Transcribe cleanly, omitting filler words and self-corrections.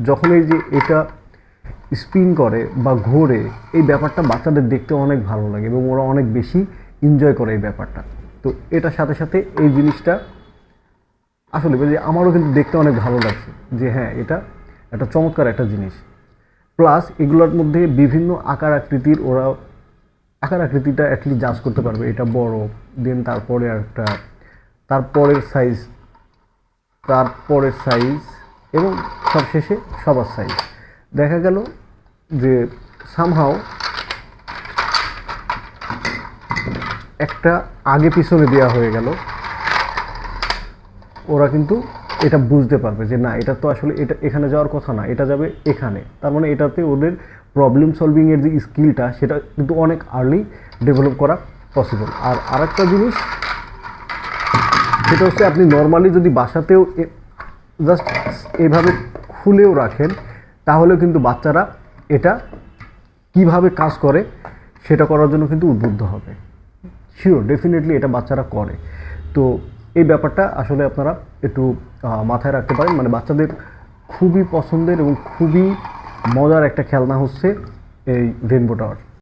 যখন এই যে এটা স্পিন করে বা ঘোরে, এই ব্যাপারটা বাচ্চাদের দেখতে অনেক ভালো লাগে এবং ওরা অনেক বেশি এনজয় করে এই ব্যাপারটা। তো এটার সাথে সাথে এই জিনিসটা আসলে যে আমারও কিন্তু দেখতে অনেক ভালো লাগছে যে হ্যাঁ, এটা একটা চমৎকার একটা জিনিস। প্লাস এগুলোর মধ্যে বিভিন্ন আকার আকৃতির ওরা আকার আকৃতিটা অ্যাটলিস্ট জাজ করতে পারবে, এটা বড়, দেন তারপরে একটা তারপরের সাইজ, তারপরের সাইজ এবং সবশেষে সবার সাইজ। দেখা গেল যে সামহাও একটা আগে পিছনে দেওয়া হয়ে গেল, ওরা কিন্তু এটা বুঝতে পারবে যে না, এটা তো আসলে এটা এখানে যাওয়ার কথা না, এটা যাবে এখানে। তার মানে এটাতে ওদের প্রবলেম সলভিংয়ের যে স্কিলটা সেটা কিন্তু অনেক আর্লি ডেভেলপ করা পসিবল। আর আরেকটা জিনিস সেটা হচ্ছে আপনি নর্মালি যদি বাসাতেও জাস্ট এভাবে খুলেও রাখেন, তাহলেও কিন্তু বাচ্চারা এটা কিভাবে কাজ করে সেটা করার জন্য কিন্তু উদ্বুদ্ধ হবে। শিওর, ডেফিনেটলি এটা বাচ্চারা করে। তো এই ব্যাপারটা আসলে আপনারা একটু মাথায় রাখতে পারেন। মানে বাচ্চাদের খুবই পছন্দের এবং খুবই মজার একটা খেলনা হচ্ছে এই রেইনবো টাওয়ার।